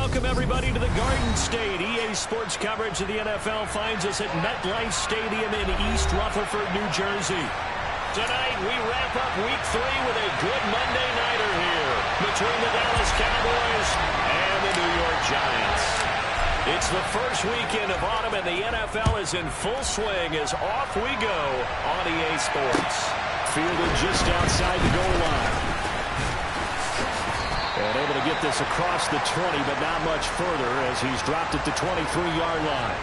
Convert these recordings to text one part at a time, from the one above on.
Welcome, everybody, to the Garden State. EA Sports coverage of the NFL finds us at MetLife Stadium in East Rutherford, New Jersey. Tonight, we wrap up Week 3 with a good Monday nighter here between the Dallas Cowboys and the New York Giants. It's the first weekend of autumn, and the NFL is in full swing as off we go on EA Sports. Fielded just outside the goal line. And able to get this across the 20, but not much further as he's dropped it to 23-yard line.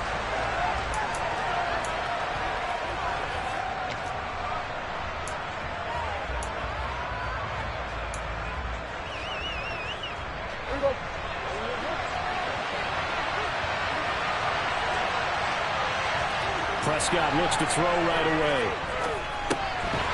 Prescott looks to throw right away.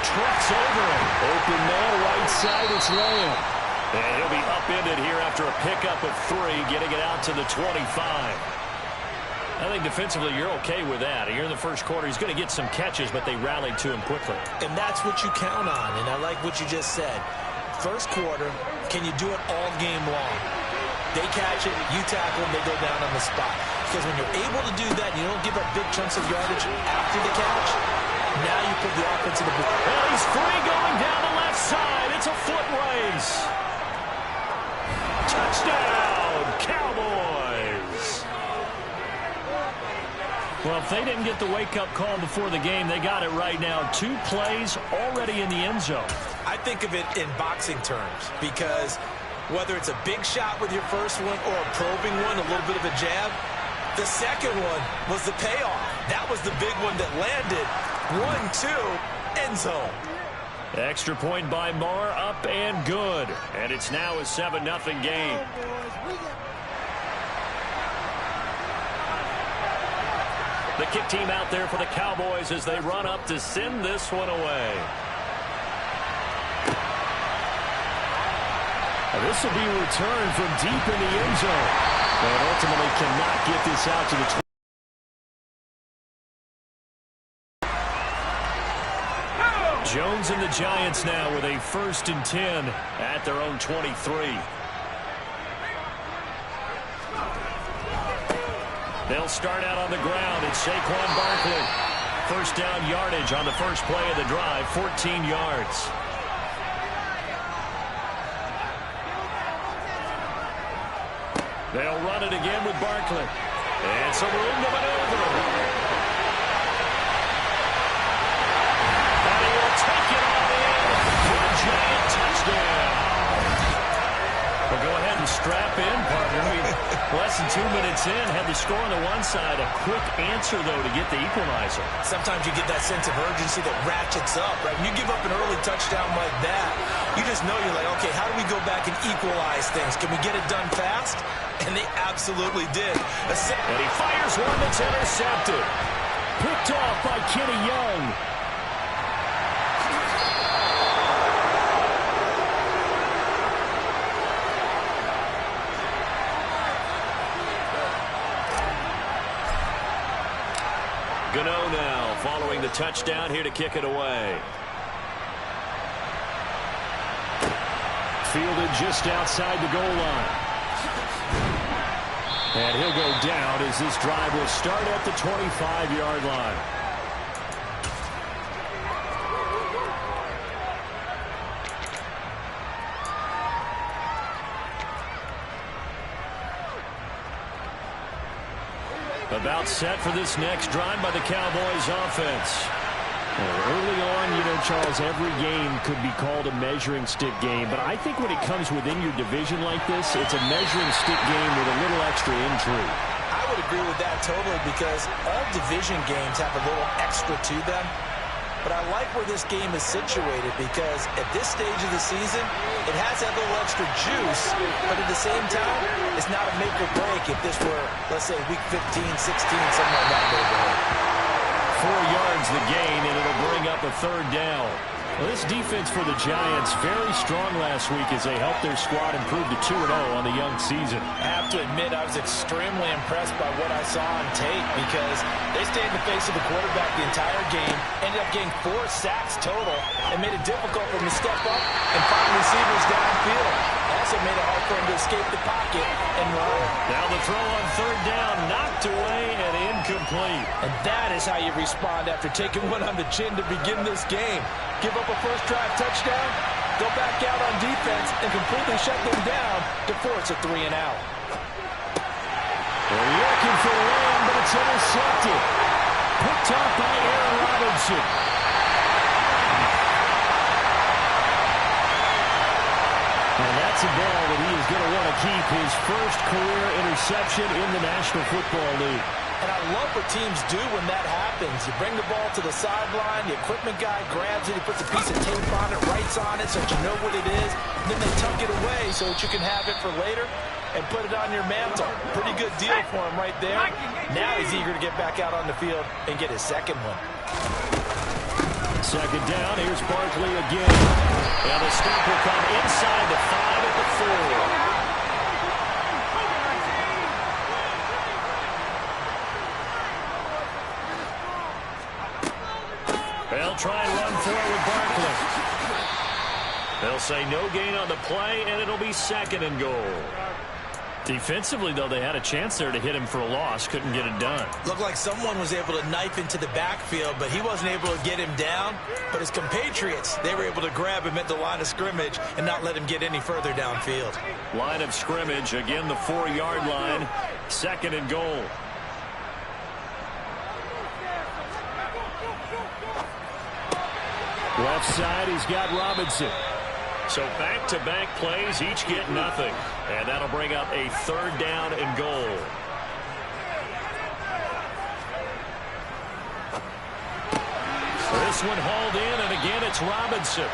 Trucks over him. Open man right side. It's Lamb. And he'll be upended here after a pickup of 3, getting it out to the 25. I think defensively you're okay with that. Here in the first quarter, he's going to get some catches, but they rallied to him quickly. And that's what you count on, and I like what you just said. First quarter, can you do it all game long? They catch it, you tackle them, they go down on the spot. Because when you're able to do that, you don't give up big chunks of yardage after the catch, now you put the offense in the book. Well, he's free going down the left side. It's a foot race. Touchdown, Cowboys! Well, if they didn't get the wake-up call before the game, they got it right now. 2 plays already in the end zone. I think of it in boxing terms because whether it's a big shot with your first one or a probing one, a little bit of a jab, the second one was the payoff. That was the big one that landed. 1-2, end zone. Extra point by Marr, up and good. And it's now a 7-0 game. The kick team out there for the Cowboys as they run up to send this one away. This will be returned from deep in the end zone. And ultimately cannot get this out to the 20. Jones and the Giants now with a 1st and 10 at their own 23. They'll start out on the ground. It's Saquon Barkley. First down yardage on the first play of the drive, 14 yards. They'll run it again with Barkley. And some room to maneuver. Take it all in for a Giant touchdown. Well, go ahead and strap in, partner. Less than 2 minutes in, had the score on the one side. A quick answer, though, to get the equalizer. Sometimes you get that sense of urgency that ratchets up, right? When you give up an early touchdown like that, you just know you're like, okay, how do we go back and equalize things? Can we get it done fast? And they absolutely did. And he fires one that's intercepted. Picked off by Kenny Young. Gano now following the touchdown here to kick it away. Fielded just outside the goal line. And he'll go down as this drive will start at the 25-yard line. About set for this next drive by the Cowboys offense. Well, early on, Charles, every game could be called a measuring stick game. But I think when it comes within your division like this, it's a measuring stick game with a little extra intrigue. I would agree with that totally because all division games have a little extra to them. But I like where this game is situated because at this stage of the season, it has that little extra juice, but at the same time, it's not a make or break if this were, let's say, week 15, 16, something like that neighborhood. 4 yards the gain, and it'll bring up a 3rd down. Well, this defense for the Giants, very strong last week as they helped their squad improve to 2-0 on the young season. I have to admit, I was extremely impressed by what I saw on tape because they stayed in the face of the quarterback the entire game, ended up getting 4 sacks total, and made it difficult for them to step up and find receivers downfield. Also also made it hard for him to escape the pocket and run. Now the throw on third down, knocked away and incomplete. And that is how you respond after taking one on the chin to begin this game. Give up a first drive touchdown, go back out on defense, and completely shut them down to force a 3 and out. They're looking for Lamb, but it's intercepted. Picked off by Aaron Robinson. And that's a ball that he is going to want to keep, his first career interception in the National Football League. And I love what teams do when that happens. You bring the ball to the sideline, the equipment guy grabs it, he puts a piece of tape on it, writes on it so that you know what it is, and then they tuck it away so that you can have it for later and put it on your mantle. Pretty good deal for him right there. Now he's eager to get back out on the field and get his second one. Second down, here's Barkley again. And the stop will come inside the 5 at the 4. They'll try and run for it with Barkley. They'll say no gain on the play, and it'll be second and goal. Defensively, though, they had a chance there to hit him for a loss. Couldn't get it done. Looked like someone was able to knife into the backfield, but he wasn't able to get him down. But his compatriots, they were able to grab him at the line of scrimmage and not let him get any further downfield. Line of scrimmage, again the 4-yard line. Second and goal. Left side, he's got Robinson. So back-to-back plays, each get nothing. And that'll bring up a third down and goal. This one hauled in, and again it's Robinson.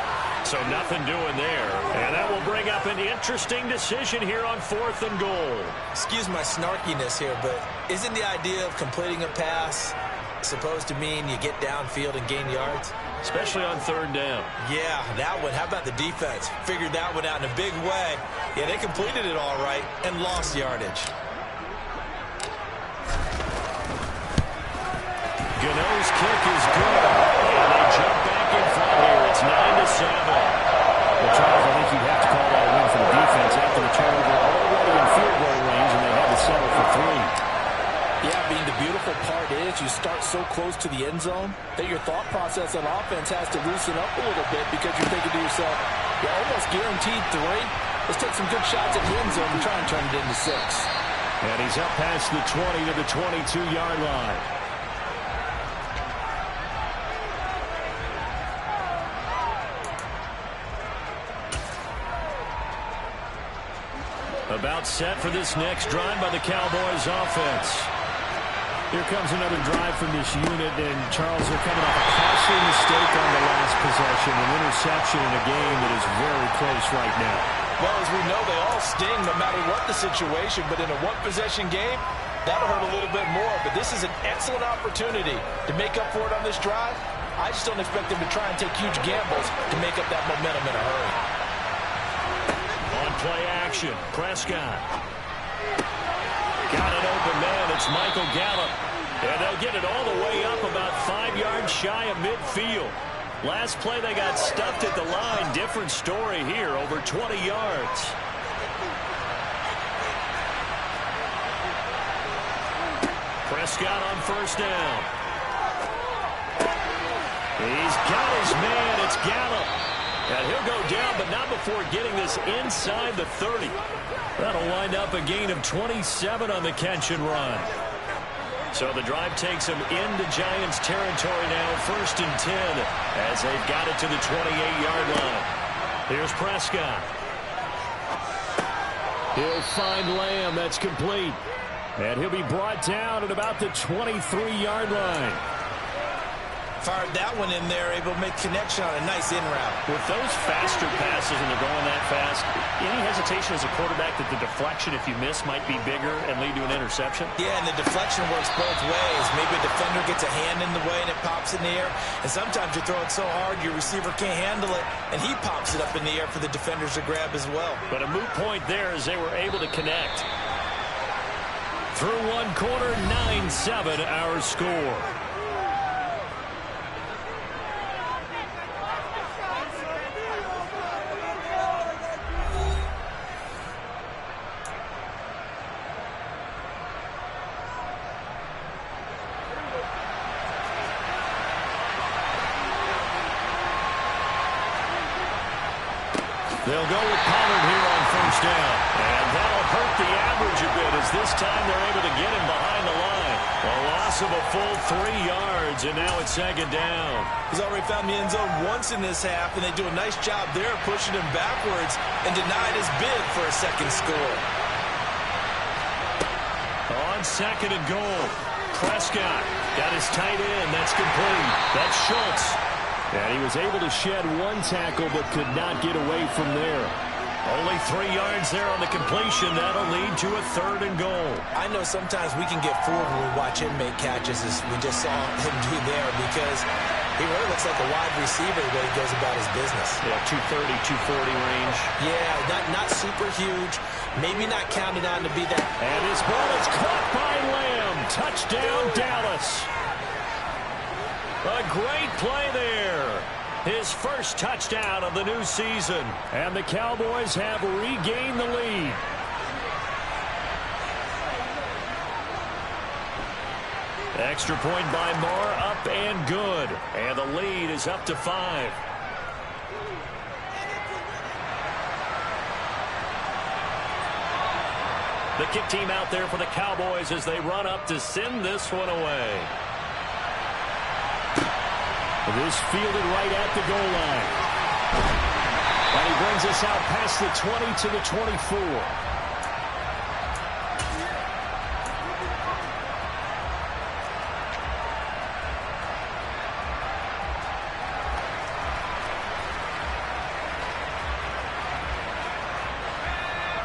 So nothing doing there. And that will bring up an interesting decision here on 4th and goal. Excuse my snarkiness here, but isn't the idea of completing a pass supposed to mean you get downfield and gain yards? Especially on third down. Yeah, that one. How about the defense? Figured that one out in a big way. Yeah, they completed it all right and lost yardage. Gano's kick is good. And they jump back in front here. It's 9-7. Well, Charles, I think you'd have to call that a win for the defense after the turnover already in field goal range, and they had to settle for 3. Yeah, being the beautiful part is you start so close to the end zone that your thought process on offense has to loosen up a little bit because you're thinking to yourself, you're almost guaranteed 3. Let's take some good shots at the end zone and try and turn it into 6. And he's up past the 20 to the 22-yard line. About set for this next drive by the Cowboys offense. Here comes another drive from this unit, and Charles, they're coming off a costly mistake on the last possession, an interception in a game that is very close right now. Well, as we know, they all sting no matter what the situation, but in a one-possession game, that'll hurt a little bit more. But this is an excellent opportunity to make up for it on this drive. I just don't expect them to try and take huge gambles to make up that momentum in a hurry. On play action, Prescott. Got an open man, it's Michael Gallup. And they'll get it all the way up about 5 yards shy of midfield. Last play they got stuffed at the line. Different story here, over 20 yards. Prescott on first down. He's got his man, it's Gallup. And he'll go down, but not before getting this inside the 30. That'll wind up a gain of 27 on the catch and run. So the drive takes them into Giants territory now, 1st and 10, as they've got it to the 28-yard line. Here's Prescott. He'll find Lamb. That's complete. And he'll be brought down at about the 23-yard line. Fired that one in there, able to make connection on a nice in route. With those faster passes and they're going that fast, any hesitation as a quarterback that the deflection, if you miss, might be bigger and lead to an interception? Yeah, and the deflection works both ways. Maybe a defender gets a hand in the way and it pops in the air. And sometimes you throw it so hard your receiver can't handle it, and he pops it up in the air for the defenders to grab as well. But a moot point there as they were able to connect. Through one quarter, 9-7 our score. They'll go with Pollard here on first down. And that'll hurt the average a bit as this time they're able to get him behind the line. A loss of a full 3 yards, and now it's second down. He's already found the end zone once in this half, and they do a nice job there pushing him backwards and denied his bid for a second score. On second and goal, Prescott got his tight end. That's complete. That's Schultz. And he was able to shed one tackle but could not get away from there. Only 3 yards there on the completion. That'll lead to a third and goal. I know sometimes we can get fooled when we watch him make catches as we just saw him do there because he really looks like a wide receiver the way he goes about his business. Yeah, 230, 240 range. Yeah, not super huge. Maybe not counted on to be that. And his ball is caught by Lamb. Touchdown, Dallas. A great play there. His first touchdown of the new season. And the Cowboys have regained the lead. Extra point by Moore, up and good. And the lead is up to 5. The kick team out there for the Cowboys as they run up to send this one away. This fielded right at the goal line. And he brings us out past the 20 to the 24.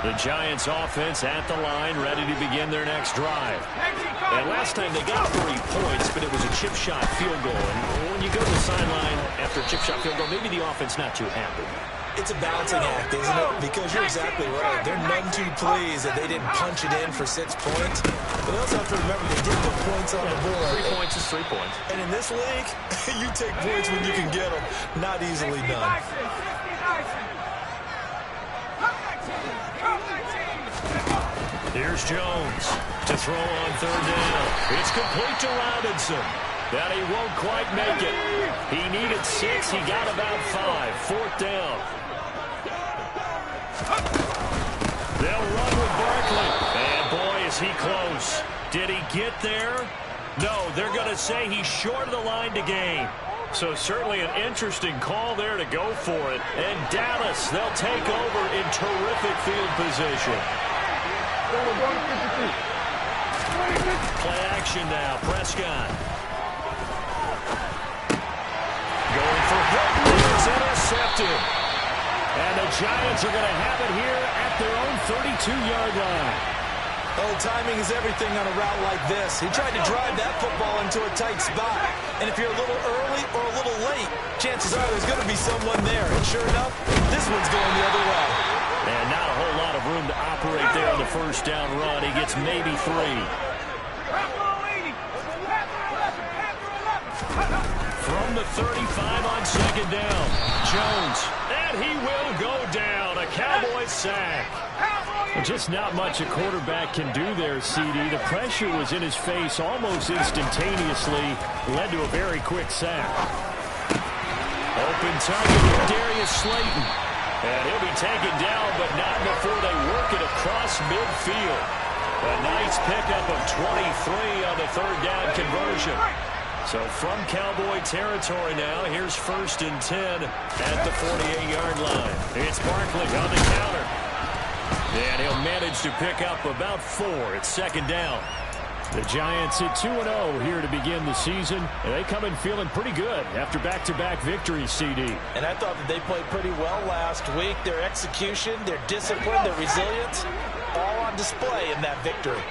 The Giants offense at the line, ready to begin their next drive. And last time they got 3 points, but it was a chip shot field goal. And when you go to the sideline after a chip shot field goal, maybe the offense not too happy. It's a balancing act, isn't it? Because you're exactly right. They're none too pleased that they didn't punch it in for 6 points. But they also have to remember they did put points on the board. 3 points is 3 points. And in this league, you take points when you can get them. Not easily done. Here's Jones to throw on third down. It's complete to Robinson. That he won't quite make it. He needed 6. He got about 5. Fourth down. They'll run with Barkley. And boy, is he close. Did he get there? No, they're going to say he's short of the line to gain. So certainly an interesting call there to go for it. And Dallas, they'll take over in terrific field position. Play action now. Prescott. Going for Hilton. It's intercepted. And the Giants are going to have it here at their own 32-yard line. Oh, timing is everything on a route like this. He tried to drive that football into a tight spot. And if you're a little early or a little late, chances are there's going to be someone there. And sure enough, this one's going the other way. And not a whole lot of room to operate there on the first down run. He gets maybe 3. From the 35 on second down, Jones. And he will go down. A Cowboy sack. Just not much a quarterback can do there, CD. The pressure was in his face almost instantaneously. Led to a very quick sack. Open target with Darius Slayton. And he'll be taken down, but not before they work it across midfield. A nice pickup of 23 on the third down conversion. So from Cowboy territory now, here's 1st and 10 at the 48-yard line. It's Barkley on the counter. And he'll manage to pick up about 4 at second down. The Giants at 2-0 here to begin the season. And they come in feeling pretty good after back-to-back victories, CD. And I thought that they played pretty well last week. Their execution, their discipline, their resilience, all on display in that victory.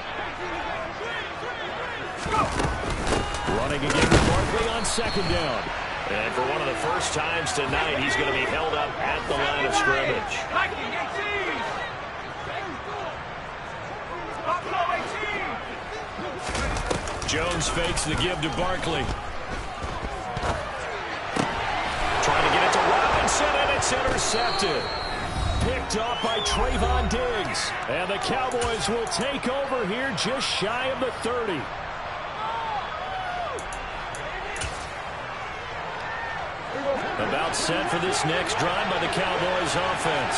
Running again with Barkley on second down. And for one of the first times tonight, he's going to be held up at the line of scrimmage. Jones fakes the give to Barkley. Trying to get it to Robinson, and it's intercepted. Picked off by Trayvon Diggs. And the Cowboys will take over here just shy of the 30. About set for this next drive by the Cowboys offense.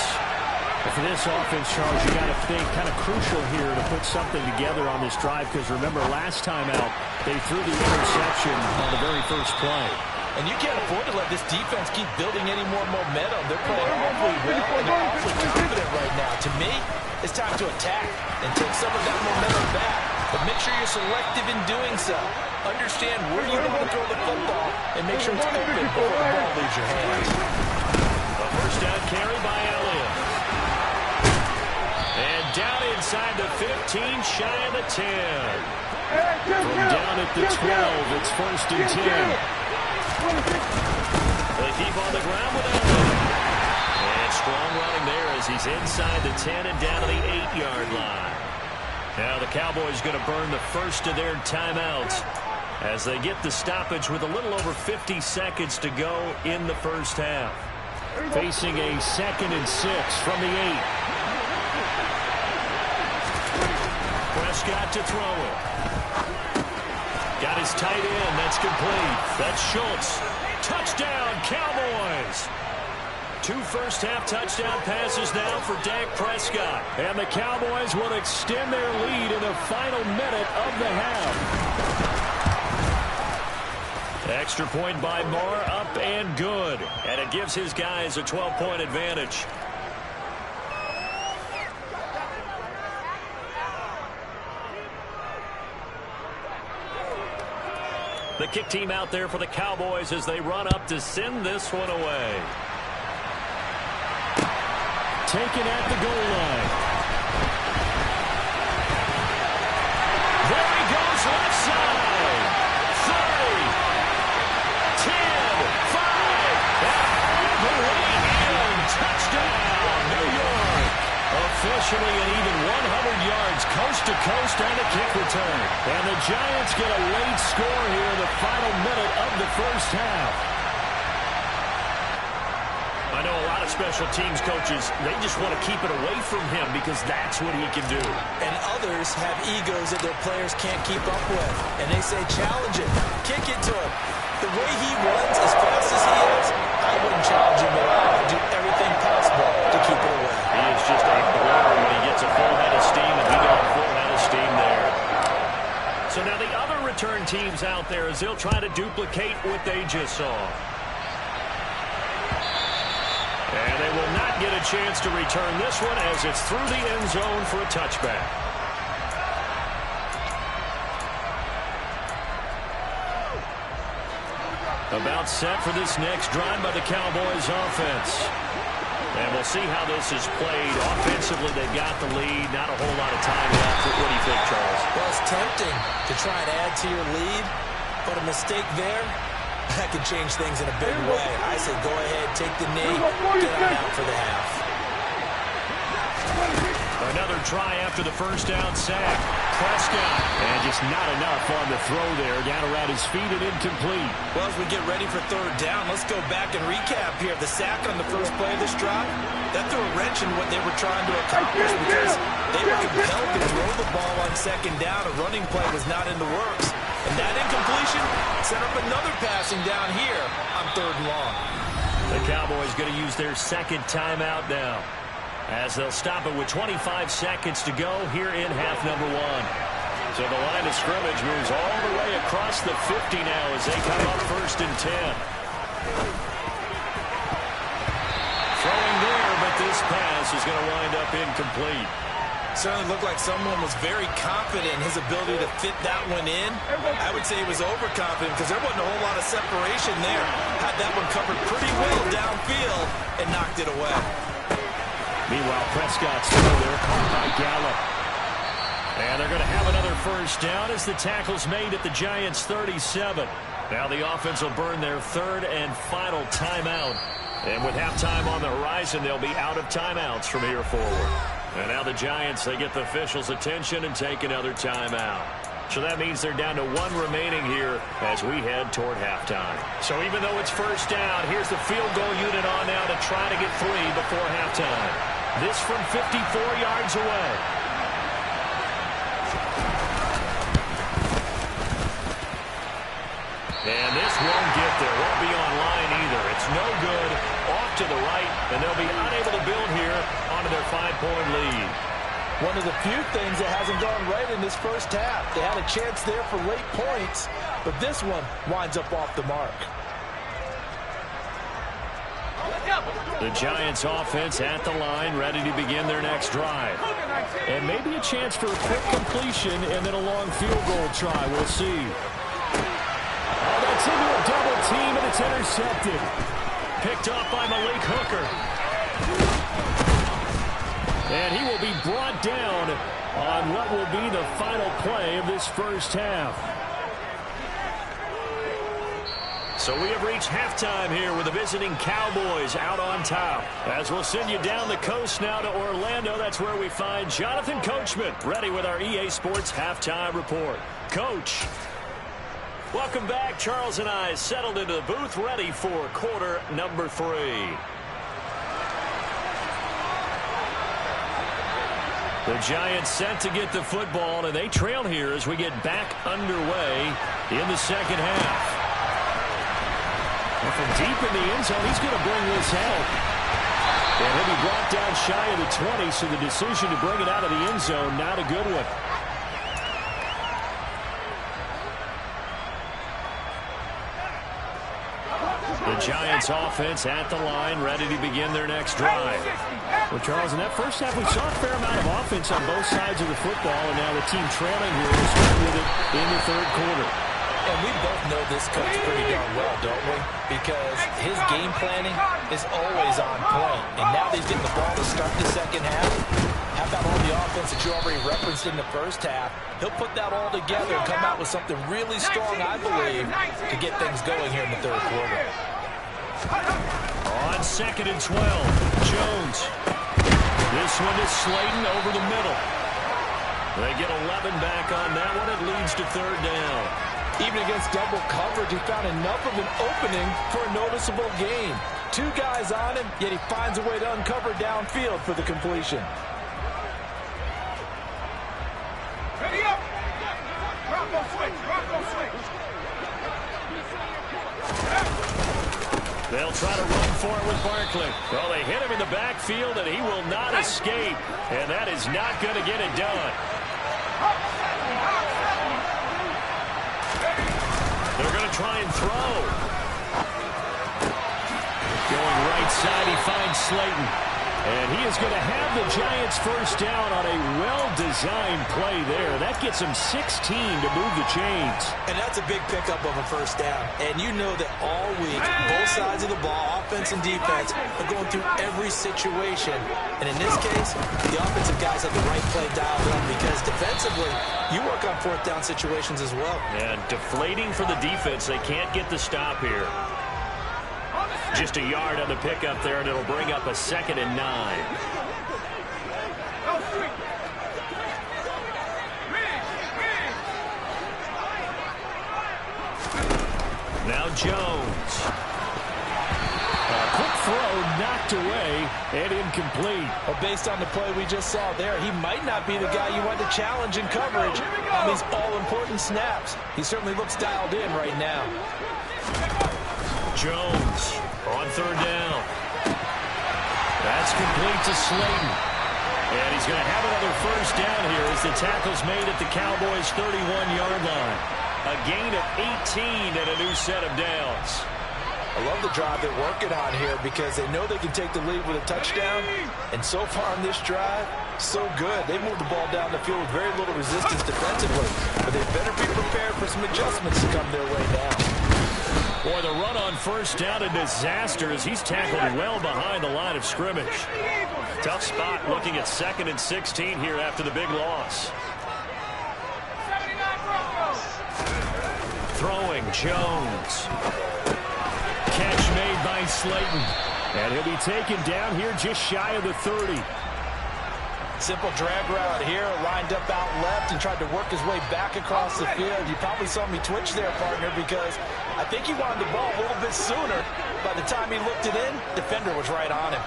For this offense, Charles, you got to think kind of crucial here to put something together on this drive, because remember last time out they threw the interception on the very first play. And you can't afford to let this defense keep building any more momentum. They're playing awfully well, and they're awfully confident right now. To me, it's time to attack and take some of that momentum back. But make sure you're selective in doing so. Understand where you want to throw the football and make sure it's open before the ball leaves your hands. A first down carry by Elliott. And down inside the 15, shy of the 10. From down at the 12, it's first and 10. They keep on the ground with Elliott. And strong running there as he's inside the 10 and down to the 8-yard line. Now the Cowboys going to burn the first of their timeouts as they get the stoppage with a little over 50 seconds to go in the first half. Facing a 2nd and 6 from the 8. Prescott to throw it. Got his tight end. That's complete. That's Schultz. Touchdown, Cowboys. 2 first-half touchdown passes now for Dak Prescott. And the Cowboys will extend their lead in the final minute of the half. Extra point by Moore, up and good. And it gives his guys a 12-point advantage. The kick team out there for the Cowboys as they run up to send this one away. Taken at the goal line. There he goes, left side. 30, 10, 5, and the way in. Touchdown, New York. Officially an even 100 yards coast to coast on the kick return. And the Giants get a late score here in the final minute of the first half. I know a lot of special teams coaches, they just want to keep it away from him because that's what he can do. And others have egos that their players can't keep up with. And they say, challenge it, kick it to him. The way he runs as fast as he is, I wouldn't challenge him at all. I'd do everything possible to keep it away. He is just a blower when he gets a full head of steam, and he got a full head of steam there. So now the other return teams out there as they'll try to duplicate what they just saw. And they will not get a chance to return this one as it's through the end zone for a touchback. About set for this next drive by the Cowboys offense. And we'll see how this is played. Offensively, they've got the lead. Not a whole lot of time left. What do you think, Charles? Well, it's tempting to try and add to your lead, but a mistake there, that could change things in a big way. I say go ahead, take the knee, get on out for the half. Another try after the first down sack. Prescott. And just not enough on the throw there. Down around his feet and incomplete. Well, as we get ready for third down, let's go back and recap here. The sack on the first play of this drive, that threw a wrench in what they were trying to accomplish because they were compelled to throw the ball on second down. A running play was not in the works. And that incompletion set up another passing down here on third and long. The Cowboys going to use their second timeout now, as they'll stop it with 25 seconds to go here in half number 1. So the line of scrimmage moves all the way across the 50 now as they come up first and 10. Throwing there, but this pass is going to wind up incomplete. Certainly looked like someone was very confident in his ability to fit that one in. I would say he was overconfident because there wasn't a whole lot of separation there. Had that one covered pretty well downfield and knocked it away. Meanwhile, Prescott's throw there caught by Gallup. And they're going to have another first down as the tackle's made at the Giants' 37. Now the offense will burn their third and final timeout. And with halftime on the horizon, they'll be out of timeouts from here forward. And now the Giants, they get the officials' attention and take another timeout. So that means they're down to 1 remaining here as we head toward halftime. So even though it's first down, here's the field goal unit on now to try to get 3 before halftime. This from 54 yards away. And this won't get there. Won't be online either. It's no good. Off to the right, and they'll be unable to build here onto their 5-point lead. One of the few things that hasn't gone right in this first half. They had a chance there for late points, but this one winds up off the mark. The Giants offense at the line, ready to begin their next drive. And maybe a chance for a quick completion and then a long field goal try. We'll see. Oh, that's into a double team, and it's intercepted. Picked off by Malik Hooker. And he will be brought down on what will be the final play of this first half. So we have reached halftime here with the visiting Cowboys out on top. As we'll send you down the coast now to Orlando, that's where we find Jonathan Coachman, ready with our EA Sports Halftime Report. Coach. Welcome back. Charles and I settled into the booth, ready for quarter number 3. The Giants set to get the football, and they trail here as we get back underway in the second half. And from deep in the end zone, he's going to bring this out. And he'll be brought down shy of the 20, so the decision to bring it out of the end zone, not a good one. The Giants offense at the line, ready to begin their next drive. Well, Charles, in that first half, we saw a fair amount of offense on both sides of the football, and now the team trailing here will start with it in the third quarter. And we both know this coach pretty darn well, don't we? Because his game planning is always on point. And now that he's getting the ball to start the second half, how about all the offense that you already referenced in the first half? He'll put that all together and come out with something really strong, I believe, to get things going here in the third quarter. On 2nd and 12, Jones. This one is Slayton over the middle. They get 11 back on that one. It leads to third down. Even against double coverage, he found enough of an opening for a noticeable gain. 2 guys on him, yet he finds a way to uncover downfield for the completion. Ready up! Drop switch! They'll try to run for it with Barkley. Well, they hit him in the backfield, and he will not escape. And that is not going to get it done. They're going to try and throw. Going right side, he finds Slayton. And he is going to have the Giants first down on a well-designed play there. That gets him 16 to move the chains. And that's a big pickup of a first down. And you know that all week, both sides of the ball, offense and defense, are going through every situation. And in this case, the offensive guys have the right play dialed in because defensively, you work on fourth down situations as well. And deflating for the defense. They can't get the stop here. Just a yard on the pickup there, and it'll bring up a 2nd and 9. Now Jones. A quick throw knocked away and incomplete. Well, based on the play we just saw there, he might not be the guy you want to challenge in coverage on these all-important snaps. He certainly looks dialed in right now. Jones on third down. That's complete to Slayton. And he's going to have another first down here as the tackle's made at the Cowboys' 31-yard line. A gain of 18 and a new set of downs. I love the drive they're working on here because they know they can take the lead with a touchdown. And so far on this drive, so good. They moved the ball down the field with very little resistance defensively. But they better be prepared for some adjustments to come their way now. Boy, the run on first down, a disaster as he's tackled well behind the line of scrimmage. Tough spot looking at 2nd and 16 here after the big loss. Throwing Jones. Catch made by Slayton. And he'll be taken down here just shy of the 30. Simple drag route here, lined up out left and tried to work his way back across the field. You probably saw me twitch there, partner, because I think he wanted the ball a little bit sooner. By the time he looked it in, defender was right on him.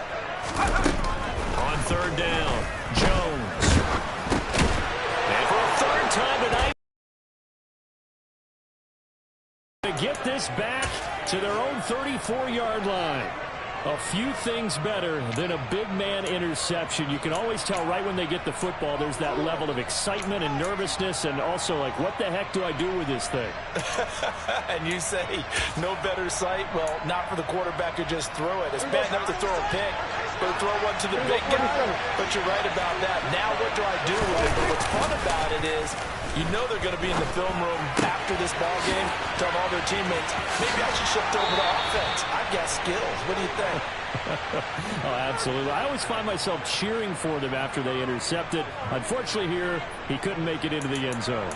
On third down, Jones. And for a third time tonight, to get this back to their own 34-yard line. A few things better than a big man interception. You can always tell right when they get the football, there's that level of excitement and nervousness, and also like, what the heck do I do with this thing? And you say, no better sight? Well, not for the quarterback to just throw it. It's bad enough to throw a pick, but to throw one to the big guy. But you're right about that. Now what do I do with it? But what's fun about it is, you know they're going to be in the film room after this ball game, telling all their teammates, maybe I should shift over to offense. I've got skills. What do you think? Oh, absolutely. I always find myself cheering for them after they intercept it. Unfortunately here, he couldn't make it into the end zone.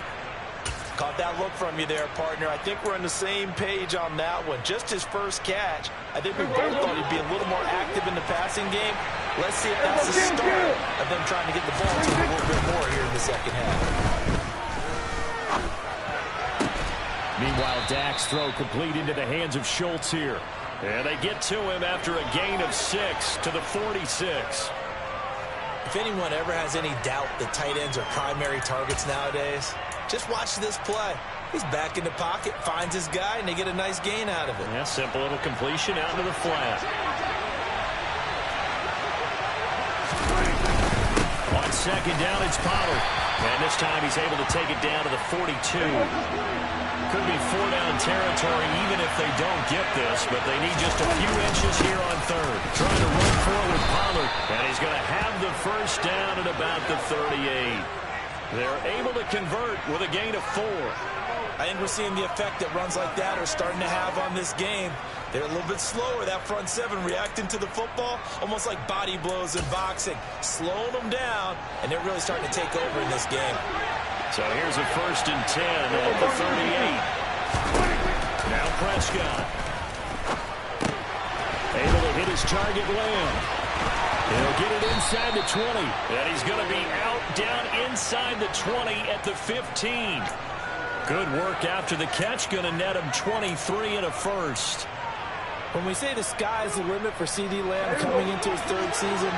Caught that look from you there, partner. I think we're on the same page on that one. Just his first catch. I think we both thought he'd be a little more active in the passing game. Let's see if that's the start of them trying to get the ball to him a little bit more here in the second half. Meanwhile, Dak's throw complete into the hands of Schultz here. And they get to him after a gain of 6 to the 46. If anyone ever has any doubt that tight ends are primary targets nowadays, just watch this play. He's back in the pocket, finds his guy, and they get a nice gain out of it. Yeah, simple little completion out into the flat. On second down, it's Pollard. And this time he's able to take it down to the 42. Could be 4-down territory even if they don't get this, but they need just a few inches here on third. Trying to run forward Pollard, and he's going to have the first down at about the 38. They're able to convert with a gain of 4. I think we're seeing the effect that runs like that are starting to have on this game. They're a little bit slower, that front seven, reacting to the football, almost like body blows in boxing, slowing them down, and they're really starting to take over in this game. So here's a 1st and 10 at the 38. Now Prescott. Able to hit his target, Lamb. He'll get it inside the 20. And he's going to be out down inside the 20 at the 15. Good work after the catch. Going to net him 23 and a first. When we say the sky's the limit for C.D. Lamb coming into his 3rd season,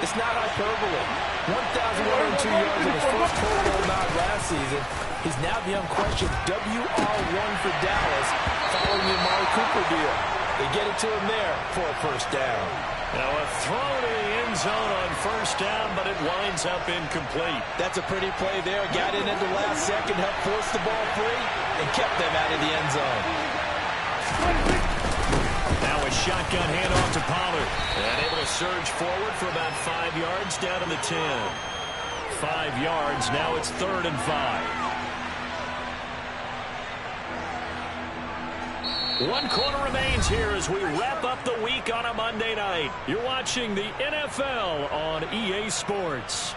it's not hyperbole. 1,102 yards in his first Pro Bowl nod last season. He's now the unquestioned WR1 for Dallas following the Amari Cooper deal. They get it to him there for a first down. Now a throw to the end zone on first down, but it winds up incomplete. That's a pretty play there. Got in at the last second, helped force the ball free, and kept them out of the end zone. Now a shotgun handoff to Pollard. And able to surge forward for about 5 yards down to the 10. 5 yards. Now it's 3rd and 5. 1 quarter remains here as we wrap up the week on a Monday night. You're watching the NFL on EA Sports.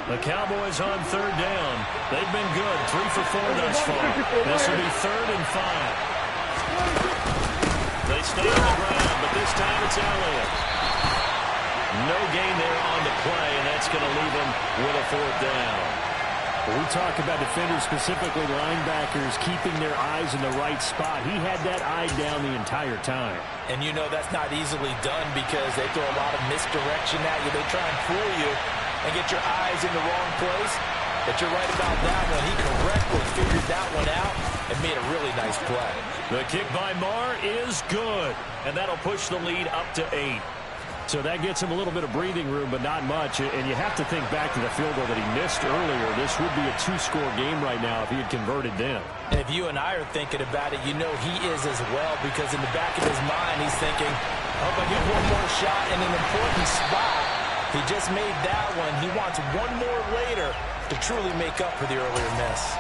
The Cowboys on 3rd down. They've been good. 3 for 4 thus far. This will be 3rd and 5. They stay on the ground, but this time it's Elliott. No gain there on the play, and that's going to leave them with a 4th down. When we talk about defenders, specifically linebackers, keeping their eyes in the right spot, he had that eye down the entire time. And you know that's not easily done because they throw a lot of misdirection at you. They try and fool you and get your eyes in the wrong place. But you're right about that one. He correctly figured that one out and made a really nice play. The kick by Marr is good, and that'll push the lead up to 8. So that gets him a little bit of breathing room, but not much. And you have to think back to the field goal that he missed earlier. This would be a 2-score game right now if he had converted then. And if you and I are thinking about it, you know he is as well, because in the back of his mind he's thinking, oh, if I get one more shot in an important spot, he just made that one. He wants one more later to truly make up for the earlier miss.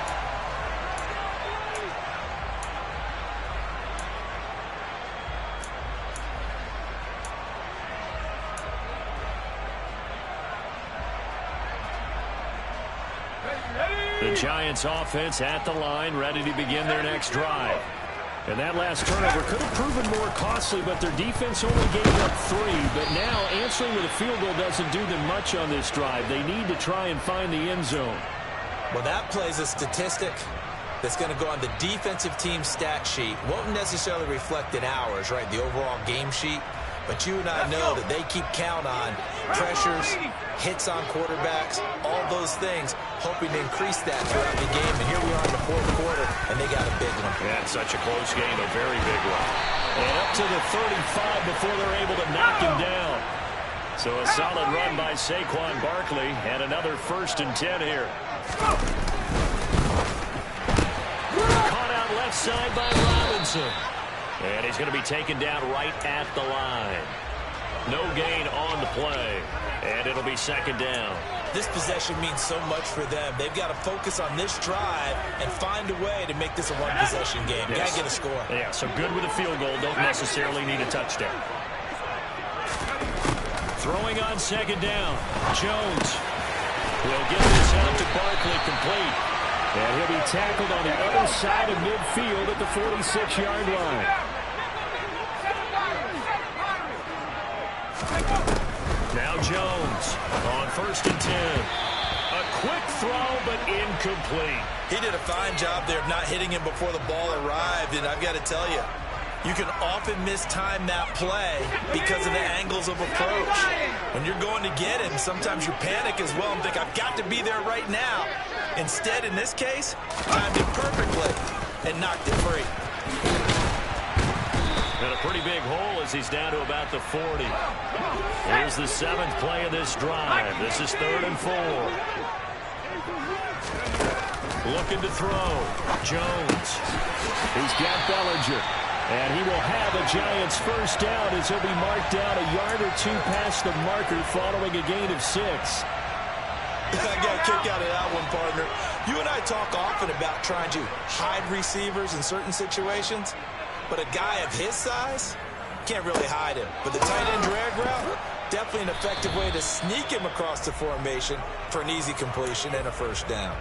The Giants offense at the line, ready to begin their next drive. And that last turnover could have proven more costly, but their defense only gave up 3. But now answering with a field goal doesn't do them much on this drive. They need to try and find the end zone. Well, that plays a statistic. that's going to go on the defensive team stat sheet. Won't necessarily reflect in ours, right, the overall game sheet. But you and I know that they keep count on pressures, hits on quarterbacks, all those things, hoping to increase that throughout the game. And here we are in the fourth quarter, and they got a big one. Yeah, it's such a close game, a very big one. And up to the 35 before they're able to knock him down. So a solid run by Saquon Barkley, and another 1st and 10 here. Caught out left side by Robinson. And he's going to be taken down right at the line. No gain on the play. And it'll be 2nd down. This possession means so much for them. They've got to focus on this drive and find a way to make this a one-possession game. Yes. Got to get a score. Yeah, so good with a field goal. Don't necessarily need a touchdown. Throwing on 2nd down. Jones will get this out to Barkley, complete. And he'll be tackled on the other side of midfield at the 46-yard line. Now Jones on 1st and 10. A quick throw, but incomplete. He did a fine job there of not hitting him before the ball arrived, and I've got to tell you, you can often mistime that play because of the angles of approach. When you're going to get him, sometimes you panic as well and think, I've got to be there right now. Instead, in this case, timed it perfectly and knocked it free. And a pretty big hole as he's down to about the 40. Here's the 7th play of this drive. This is 3rd and 4. Looking to throw. Jones. He's got Bellinger. And he will have a Giants 1st down as he'll be marked down a yard or 2 past the marker following a gain of 6. I got a kick out of that one, partner. You and I talk often about trying to hide receivers in certain situations, but a guy of his size can't really hide him. But the tight end drag route, definitely an effective way to sneak him across the formation for an easy completion and a 1st down.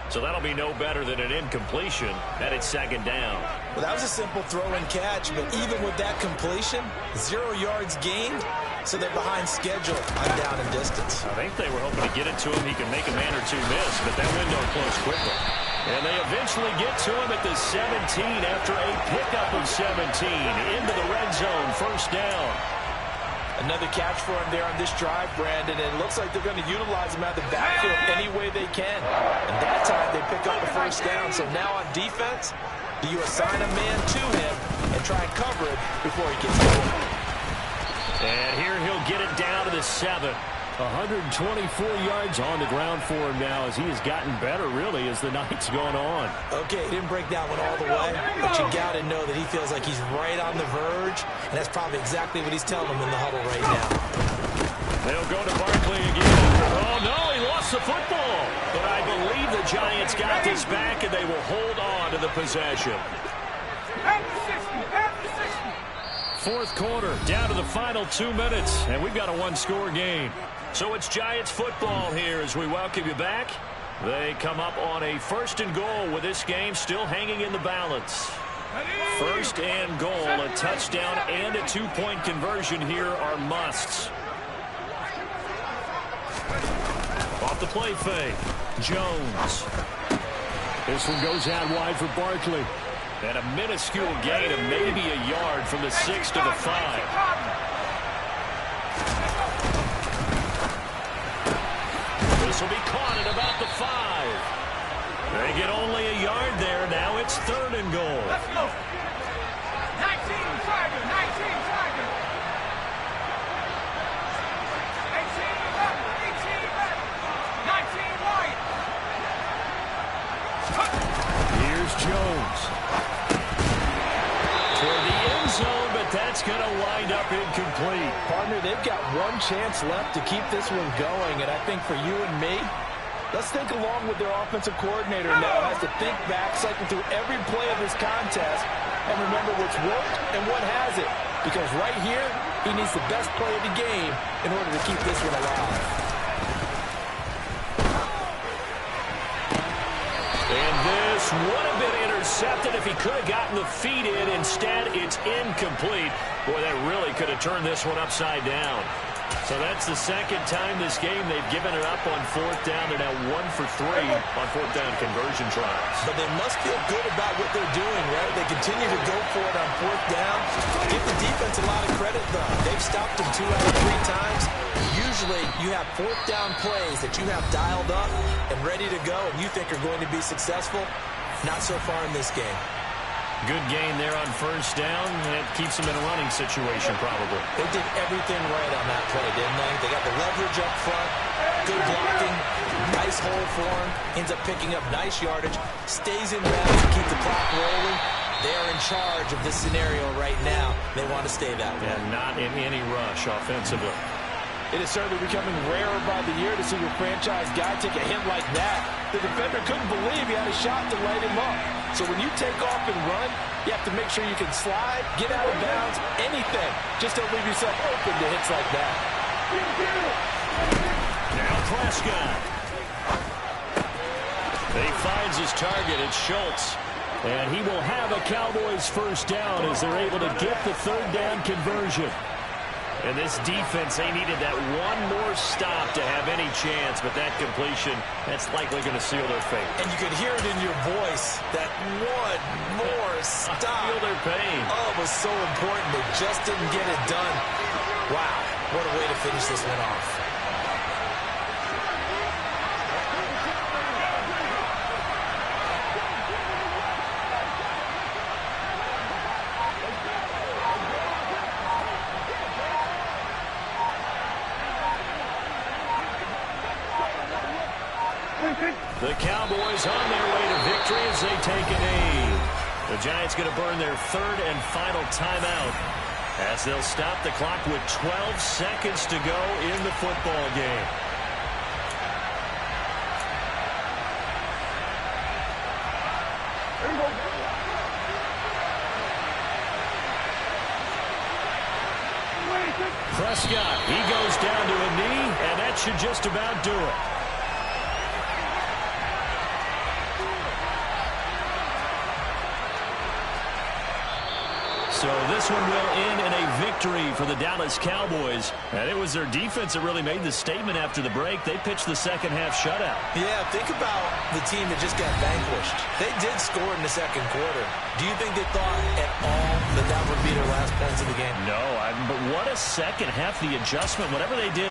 So that'll be no better than an incompletion at its 2nd down. Well, that was a simple throw and catch, but even with that completion, 0 yards gained, so they're behind schedule on down and distance. I think they were hoping to get it to him. He could make a man or 2 miss, but that window closed quickly. And they eventually get to him at the 17 after a pickup of 17 into the red zone, 1st down. Another catch for him there on this drive, Brandon, and it looks like they're going to utilize him out of the backfield any way they can. And that time they pick up the 1st down. So now on defense, do you assign a man to him and try and cover it before he gets going? And here he'll get it down to the 7. 124 yards on the ground for him now as he has gotten better, really, as the night's gone on. Okay, he didn't break that one all the way, but you got to know that he feels like he's right on the verge, and that's probably exactly what he's telling him in the huddle right now. They'll go to Barkley again. Oh, no, he lost the football. But I believe the Giants got this back, and they will hold on to the possession. 4th quarter, down to the final 2 minutes, and we've got a 1-score game. So it's Giants football here as we welcome you back. They come up on a 1st and goal with this game still hanging in the balance. 1st and goal, a touchdown and a 2-point conversion here are musts. Off the play fake, Jones. This one goes out wide for Barkley. And a minuscule gain of maybe a yard from the 6 to the 5. This will be caught at about the 5. They get only a yard there. Now it's 3rd and goal. Let's go. 19 Tiger, 19 Tiger. 18 left, 18 left. 19 right. Here's Jones. Toward the end zone, but that's going to wind up incomplete. Partner, they've got 1 chance left to keep this one going, and I think for you and me, let's think along with their offensive coordinator now has to think back, cycle through every play of this contest, and remember what's worked and what hasn't. Because right here, he needs the best play of the game in order to keep this one alive. And this would have been intercepted if he could have gotten the feet in. Instead, it's incomplete. Boy, that really could have turned this one upside down. So that's the second time this game they've given it up on fourth down. They're now 1 for 3 on fourth down conversion tries. But they must feel good about what they're doing, right? They continue to go for it on fourth down. Give the defense a lot of credit, though. They've stopped them 2 out of 3 times. Usually you have fourth down plays that you have dialed up and ready to go and you think are going to be successful. Not so far in this game. Good gain there on first down, and it keeps them in a running situation probably. They did everything right on that play, didn't they? They got the leverage up front, good blocking, nice hole for him, ends up picking up nice yardage, stays in bounds to keep the clock rolling. They're in charge of this scenario right now. They want to stay that way. And not in any rush offensively. It is certainly becoming rarer by the year to see your franchise guy take a hit like that. The defender couldn't believe he had a shot to light him up. So when you take off and run, you have to make sure you can slide, get out of bounds, anything. Just don't leave yourself open to hits like that. Now Prescott. He finds his target. It's Schultz. And he will have a Cowboys first down as they're able to get the third down conversion. And this defense, they needed that one more stop to have any chance, but that completion, that's likely going to seal their fate. And you could hear it in your voice, that one more stop. I feel their pain. Oh, it was so important. They just didn't get it done. Wow, what a way to finish this one off. The Cowboys on their way to victory as they take a knee. The Giants going to burn their third and final timeout as they'll stop the clock with 12 seconds to go in the football game. Prescott, he goes down to a knee, and that should just about do it. So this one will end in a victory for the Dallas Cowboys. And it was their defense that really made the statement after the break. They pitched the second half shutout. Yeah, think about the team that just got vanquished. They did score in the second quarter. Do you think they thought at all that that would be their last points of the game? No, but what a second half, the adjustment, whatever they did.